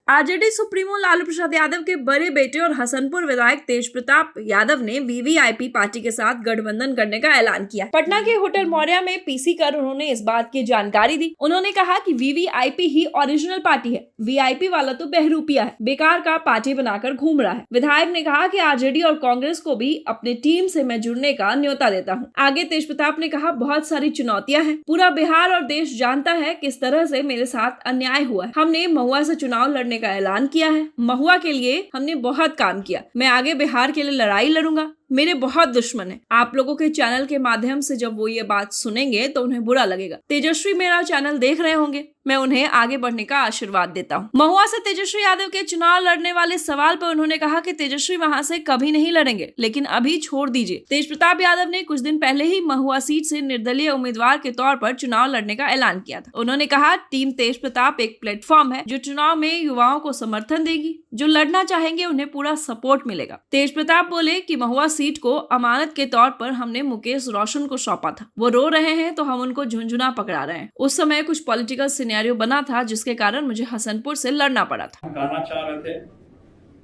RJD supremo Lalu Prasad Yadav के बड़े बेटे और हसनपुर विधायक तेज प्रताप यादव ने वीवीआईपी पार्टी के साथ गठबंधन करने का ऐलान किया। पटना के होटल मौर्या में पीसी कर उन्होंने इस बात की जानकारी दी। उन्होंने कहा कि वीवीआईपी ही ओरिजिनल पार्टी है, वीआईपी वाला तो बहरूपिया है, बेकार का पार्टी बनाकर घूम रहा है। विधायक ने कहा कि आरजेडी और कांग्रेस को भी अपनी टीम से मैं जुड़ने का न्योता देता हूँ। आगे तेज प्रताप ने कहा, बहुत सारी चुनौतियां हैं, पूरा बिहार और देश जानता है किस तरह से मेरे साथ अन्याय हुआ है। हमने महुआ से चुनाव लड़ने का ऐलान किया है। महुआ के लिए हमने बहुत काम किया। मैं आगे बिहार के लिए लड़ाई लड़ूंगा। मेरे बहुत दुश्मन हैं। आप लोगों के चैनल के माध्यम से जब वो ये बात सुनेंगे तो उन्हें बुरा लगेगा। तेजस्वी मेरा चैनल देख रहे होंगे, मैं उन्हें आगे बढ़ने का आशीर्वाद देता हूँ। महुआ से तेजस्वी यादव के चुनाव लड़ने वाले सवाल पर उन्होंने कहा कि तेजस्वी वहां से कभी नहीं लड़ेंगे, लेकिन अभी छोड़ दीजिए। तेज प्रताप यादव ने कुछ दिन पहले ही महुआ सीट से निर्दलीय उम्मीदवार के तौर पर चुनाव लड़ने का ऐलान किया था। उन्होंने कहा, टीम तेज प्रताप एक प्लेटफॉर्म है जो चुनाव में युवाओं को समर्थन देगी। जो लड़ना चाहेंगे उन्हें पूरा सपोर्ट मिलेगा। तेज प्रताप बोले कि महुआ सीट को अमानत के तौर पर हमने मुकेश रोशन को सौंपा था। वो रो रहे हैं तो हम उनको झुंझुना पकड़ा रहे हैं। उस समय कुछ पॉलिटिकल सिनेरियो बना था जिसके कारण मुझे हसनपुर से लड़ना पड़ा था। कहना चाह रहे थे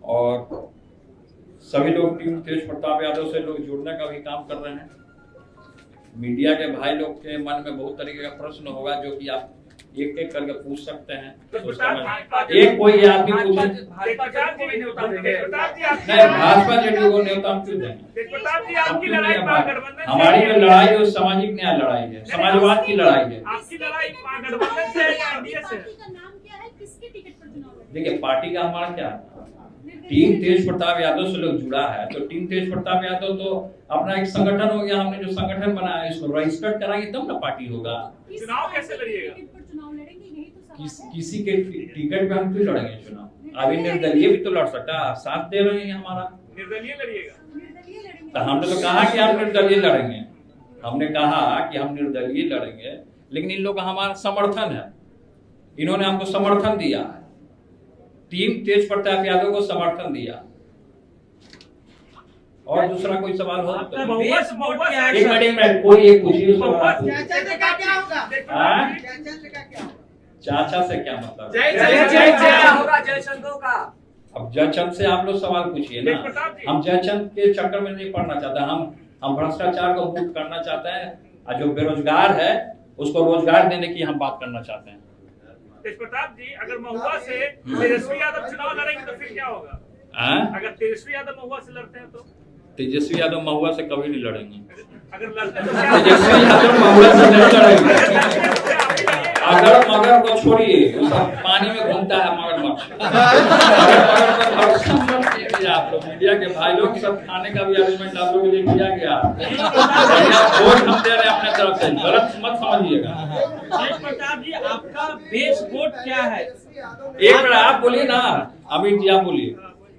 और सभी लोग टीम तेज प्रताप यादव से लोग जुड़ने का भी काम कर रहे हैं। मीडिया के भाई लोग के मन में बहुत तरीके का प्रश्न होगा जो कि आप एक एक करके पूछ सकते हैं। तो एक कोई आदमी पूछे नहीं, भाजपा जेडीयू को न्योता क्यों देंगे? हमारी जो लड़ाई है वो सामाजिक न्याय लड़ाई है, समाजवाद की लड़ाई है। देखिए, पार्टी का हमारा क्या, टीम तेज प्रताप यादव से लोग जुड़ा है तो टीम तेज प्रताप यादव तो अपना एक संगठन हो गया। हमने जो संगठन बनाया है इसको रजिस्टर्ड कराएंगे तब ना पार्टी होगा। चुनाव कैसे लड़िएगा? किसी के टिकट पे हम क्यों लड़ेंगे चुनाव? अभी निर्दलीय भी तो लड़ सकता है, साथ दे रहे हैं हमारा। निर्दलीय लड़िएगा? तो हमने तो कहा कि हम निर्दलीय लड़ेंगे। हमने कहा कि हम निर्दलीय लड़ेंगे, लेकिन इन लोगों का हमारा समर्थन है। इन्होंने हमको समर्थन दिया है, टीम तेज प्रताप यादव को समर्थन दिया। और दूसरा कोई सवाल हो तो एक मिनट कोई एक पूछिए। चाचा से क्या मतलब? अब जयचंद से आप लोग सवाल पूछिए ना। हम जयचंद के चक्कर में नहीं पड़ना चाहते। हम भ्रष्टाचार को मुक्त करना चाहते हैं और जो बेरोजगार है उसको रोजगार देने की हम बात करना चाहते हैं। तेज प्रताप जी, अगर महुआ से तेजस्वी यादव चुनाव लड़ेंगे तो फिर क्या होगा? अगर तेजस्वी यादव महुआ से लड़ते हैं तो? तेजस्वी यादव महुआ से कभी नहीं लड़ेंगे। अगर लड़ते हैं तो तेजस्वी यादव महुआ से नहीं लड़ेंगे। अगर मगर को छोड़िए, पानी में घूमता है मगरमच्छ। आप लोग मीडिया के भाई लोग सब खाने का भी अरेंजमेंट आप लोगों के लिए किया गया। वोट हम दे रहे हैं अपने तरफ से, गलत मत समझिएगा। तेज प्रताप जी, आपका बेस वोट क्या है? एक मिनट आप बोलिए ना, अमित जी आप बोलिए।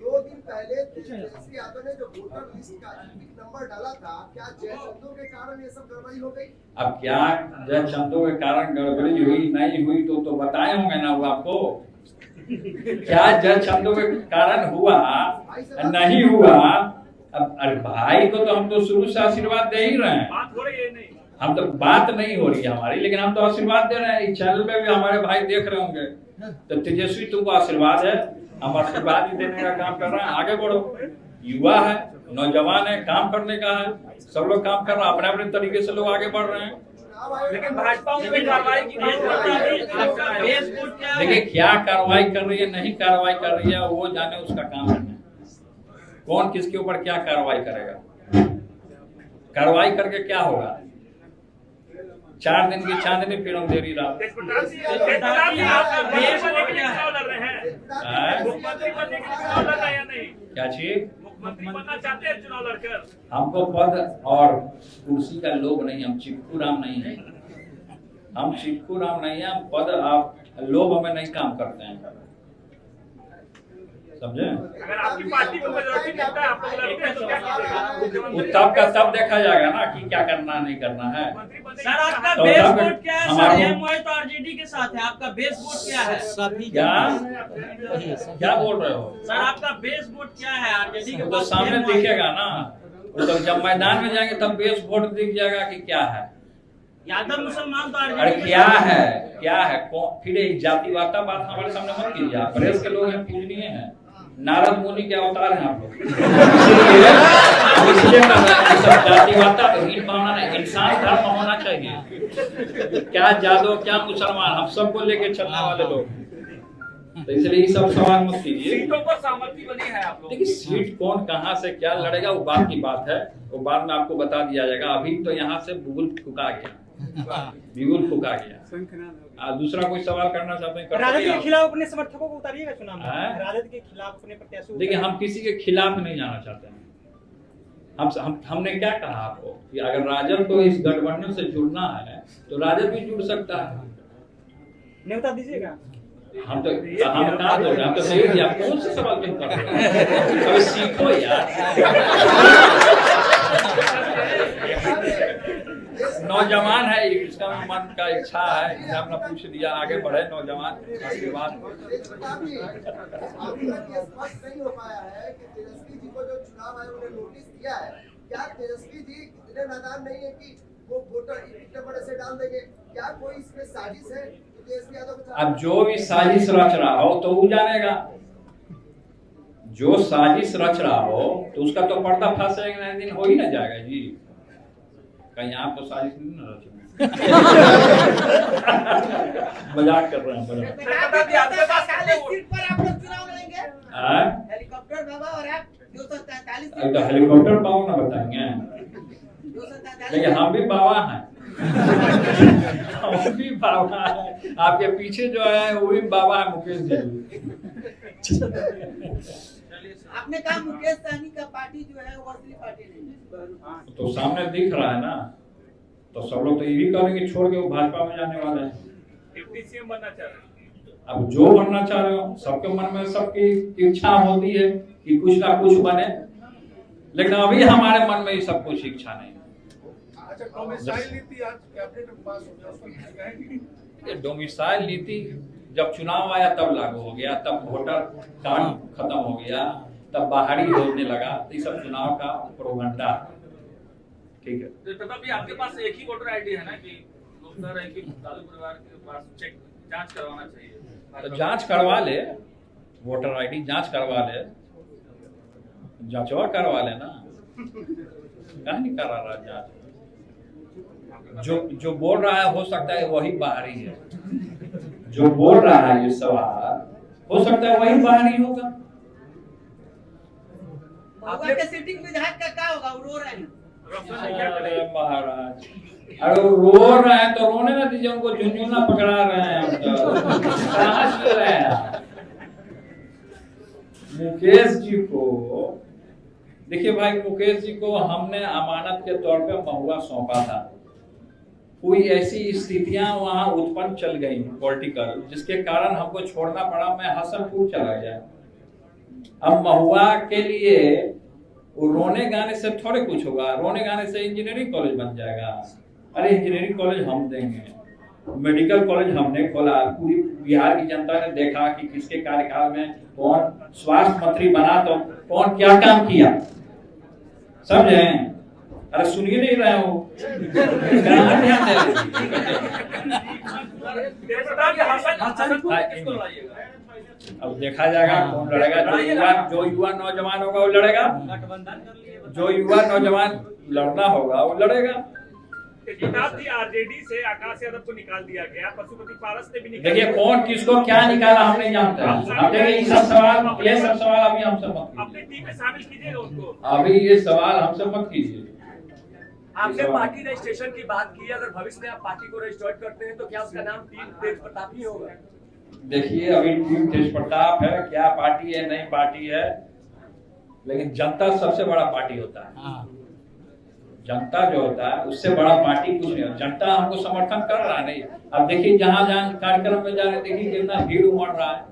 2 दिन पहले तेजस्वी यादव ने जो वोटर लिस्ट का नंबर डाला था, क्या जयचंदों के कारण ये सब गड़बड़ी हो गई? अब क्या जयचंदों के कारण गड़बड़ी हुई नहीं हुई तो बताए होंगे ना वो आपको। क्या जयचंदों के कारण हुआ नहीं हुआ? अब अरे भाई को तो हम तो शुरू से आशीर्वाद दे ही रहे हैं। बात हो रही है नहीं, हम तो बात नहीं हो रही है हमारी, लेकिन हम तो आशीर्वाद दे रहे हैं। इस चैनल में भी हमारे भाई देख रहे होंगे। तो तेजस्वी तुमको आशीर्वाद है, हम आशीर्वाद ही देने का काम कर रहे हैं। आगे बढ़ो, युवा है, नौजवान है, काम करने का है, सब लोग काम कर रहे हैं अपने अपने तरीके से, लोग आगे बढ़ रहे हैं। लेकिन भाजपा उनपे कार्रवाई की बात करता है। देखिए, क्या कार्रवाई कर रही है नहीं कार्रवाई कर रही है वो जाने, उसका काम है। कौन किसके ऊपर क्या कार्रवाई करेगा? कार्रवाई करके क्या होगा? 4 दिन की चांदनी फिर हम देरी रात। क्या चीज? मुख्यमंत्री बनना चाहते हैं चुनाव लड़कर? हमको पद और कुर्सी का लोभ नहीं, हम चिपकू राम नहीं है। हम चिपकू राम नहीं है, हम पद आप लोभ में नहीं काम करते हैं, समझे? अगर आपकी पार्टी को मेजॉरिटी मिलता है, आप लोग लड़ते हैं तो क्या कीजिएगा? वो तब का तब देखा जाएगा ना कि क्या करना नहीं करना है। सर, आपका बेस वोट क्या है? सर, ये मोहित तो आरजेडी के साथ है, आपका बेस वोट क्या है? क्या बोल रहे हो? सर, आपका बेस वोट क्या है? आरजेडी के तो सामने दिखेगा ना, तो जब मैदान में जाएंगे तब बेस वोट दिख जाएगा कि क्या है। यादव मुसलमान तो अरे आरजेडी क्या है कौन फिर ये जातिवादा बात हमारे सामने मत कीजिए। आप प्रेस के लोग हैं, पूजनीय हैं, नारद मुनि के अवतार हैं आप लोग। इसलिए सब जातिवादा तो हीन भावना नहीं, इंसान धर्म होना चाहिए। क्या जादव क्या मुसलमान, हम सबको लेके चलने वाले लोग, तो इसलिए ये सब सवाल मत कीजिए। सीटों पर सहमति बनी है आप लोग। देखिए सीट कौन कहां से क्या लड़ेगा वो बात की बात है, वो बाद में आपको बता दिया जाएगा। अभी तो यहाँ से बिगुल फुका गया। दूसरा कोई सवाल करना चाहते हैं? राजद के खिलाफ अपने समर्थकों को उतारिएगा चुनाव में। राजद के खिलाफ अपने प्रत्याशियों। देखिए हम किसी के खिलाफ नहीं जाना चाहते हैं। हमने क्या कहा आपको कि अगर राजद को इस गठबंधन से जुड़ना है तो राजद भी जुड़ सकता है। न्योता दीजिएगा। हम कहा बोल रहे हैं, हम तो सही दिया। कौन से सवाल तुम कर रहे हो? अभी सीखो यार। नौजवान है, इसका मन का इच्छा है, हमने पूछ लिया, आगे बढ़े नौजवान। उसके बाद नहीं हो पाया है कि तेजस्वी जी को जो चुनाव आयोग ने नोटिस दिया है, क्या तेजस्वी जी इतने नादान नहीं है कि वो वोटर इतने बड़े से डाल देंगे? क्या कोई इसमें साजिश है? तेजस्वी यादव अब जो भी साजिश रच रहा हो तो वो जानेगा। जो साजिश रच रहा हो तो उसका तो पर्दाफाश एक ना दिन हो ही ना जाएगा जी। कहीं आपको साजिश नहीं ना रच मजाक कर रहे हैं। हेलीकॉप्टर बाबा और आप 243 तो हेलीकॉप्टर बाबा ना बताएंगे, लेकिन हम भी बाबा हैं। हम भी बाबा है। आपके पीछे जो है वो भी बाबा है, मुकेश जी। आपने कहा मुकेश सहनी का पार्टी जो है वो असली पार्टी नहीं। तो सामने दिख रहा है ना, तो सब लोग तो यही करेंगे कि छोड़ के वो भाजपा में जाने वाले हैं। डिप्टी सीएम बनना चाह रहे हैं। अब जो बनना चाह रहे हो, सबके मन में सबकी इच्छा होती है कि कुछ ना कुछ बने, लेकिन अभी हमारे मन में ये सब कुछ इच्छा नहीं। डोमिसाइल नीति जब चुनाव आया तब लागू हो गया, तब वोटर कार्ड खत्म हो गया, तब बाहरी होने लगा। तो ये सब चुनाव का प्रोपगंडा। ठीक है, तो प्रताप जी आपके पास एक ही वोटर आईडी है ना, कि लोग कह रहे हैं कि लालू परिवार के पास चेक जांच करवाना चाहिए। तो जांच करवा ले, वोटर आईडी जांच करवा ले, जांचवा करवा लेना। कहाँ नहीं करा रहा जांच? जो बोल रहा है हो सकता है वही बाहरी है। जो बोल रहा है ये सवाल हो सकता है वही बाहरी होगा। महुआ के सिटिंग विधायक का क्या होगा? वो रो रहे हैं अरे महाराज, अरे रो रहे हैं तो रोने ना दीजिए, उनको झुनझुना पकड़ा रहे हैं हम तो। कहाँ से रहे हैं मुकेश जी को? देखिए भाई, मुकेश जी को हमने अमानत के तौर पे महुआ सौंपा था। कोई ऐसी स्थितियां वहां उत्पन्न चल गई पॉलिटिकल, जिसके कारण हमको छोड़ना पड़ा। मैं हसनपुर चला गया। अब महुआ के लिए वो रोने गाने से थोड़े कुछ होगा। रोने गाने से इंजीनियरिंग कॉलेज बन जाएगा। अरे इंजीनियरिंग कॉलेज हम देंगे, मेडिकल कॉलेज हमने खोला। पूरी बिहार की जनता ने देखा कि किसके कार्यकाल में कौन स्वास्थ्य मंत्री बना तो कौन क्या काम किया, समझे? अरे सुनिए नहीं रहे हो, कहाँ ध्यान दे रहे? अब देखा जाएगा कौन लड़ेगा। जो युवा नौजवान होगा वो लड़ेगा, जो युवा नौजवान लड़ना होगा वो लड़ेगा। आरजेडी से आकाश यादव को निकाल दिया गया, पशुपति पारस ने भी निकाल। देखिए कौन किसको क्या निकाला हम नहीं जानते। अब देखिए ये सब सवाल अभी हमसे मत कीजिए। अपने टीम में शामिल कीजिएगा उनको। अभी ये सवाल हमसे मत कीजिए। आपने पार्टी रजिस्ट्रेशन की बात की, अगर भविष्य में आप पार्टी को रजिस्टर्ड करते हैं तो क्या उसका नाम टीम तेज प्रताप ही होगा? देखिए अभी टीम तेज प्रताप है, क्या पार्टी है नई पार्टी है, लेकिन जनता सबसे बड़ा पार्टी होता है। जनता जो होता है उससे बड़ा पार्टी कुछ नहीं। जनता हमको समर्थन कर रहा नहीं। अब देखिए जहां कार्यक्रम में जा रहे, देखिए कितना भीड़ उमड़ रहा है।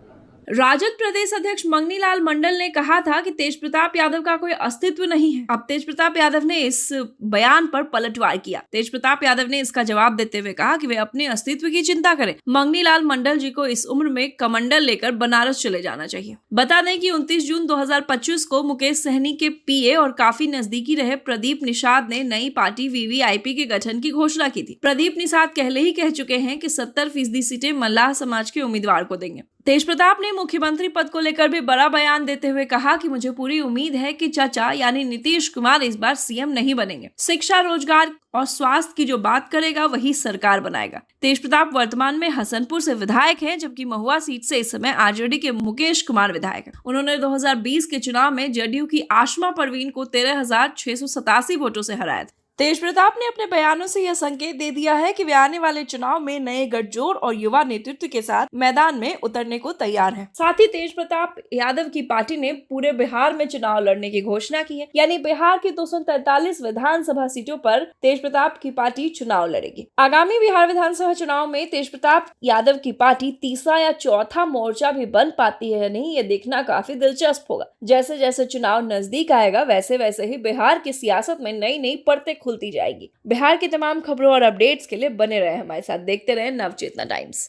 राजद प्रदेश अध्यक्ष मंगनीलाल मंडल ने कहा था कि तेज प्रताप यादव का कोई अस्तित्व नहीं है। अब तेज प्रताप यादव ने इस बयान पर पलटवार किया। तेज प्रताप यादव ने इसका जवाब देते हुए कहा कि वे अपने अस्तित्व की चिंता करें। मंगनीलाल मंडल जी को इस उम्र में कमंडल लेकर बनारस चले जाना चाहिए। बता दें कि 29 जून 2025 को मुकेश सहनी के पीए और काफी नजदीकी रहे प्रदीप निषाद ने नई पार्टी वीवीआईपी के गठन की घोषणा की थी। प्रदीप निषाद पहले ही कह चुके हैं कि 70% सीटें मल्लाह समाज के उम्मीदवार को देंगे। तेज प्रताप ने मुख्यमंत्री पद को लेकर भी बड़ा बयान देते हुए कहा कि मुझे पूरी उम्मीद है कि चाचा यानी नीतीश कुमार इस बार सीएम नहीं बनेंगे। शिक्षा, रोजगार और स्वास्थ्य की जो बात करेगा वही सरकार बनाएगा। तेज प्रताप वर्तमान में हसनपुर से विधायक हैं, जबकि महुआ सीट से इस समय आरजेडी के मुकेश कुमार विधायक हैं। उन्होंने 2020 के चुनाव में जदयू की आशमा परवीन को 13,687 वोटों से हराया था। तेज प्रताप ने अपने बयानों से यह संकेत दे दिया है कि वे आने वाले चुनाव में नए गठजोड़ और युवा नेतृत्व के साथ मैदान में उतरने को तैयार हैं। साथ ही तेज प्रताप यादव की पार्टी ने पूरे बिहार में चुनाव लड़ने की घोषणा की है, यानी बिहार की 243 विधानसभा सीटों पर तेज प्रताप की पार्टी चुनाव लड़ेगी। आगामी बिहार विधानसभा चुनाव में तेज प्रताप यादव की पार्टी तीसरा या चौथा मोर्चा भी बन पाती है या नहीं, ये देखना काफी दिलचस्प होगा। जैसे जैसे चुनाव नजदीक आएगा वैसे वैसे ही बिहार की सियासत में नई नई परतें खुलती जाएगी। बिहार की तमाम खबरों और अपडेट्स के लिए बने रहे हमारे साथ, देखते रहे नवचेतना टाइम्स।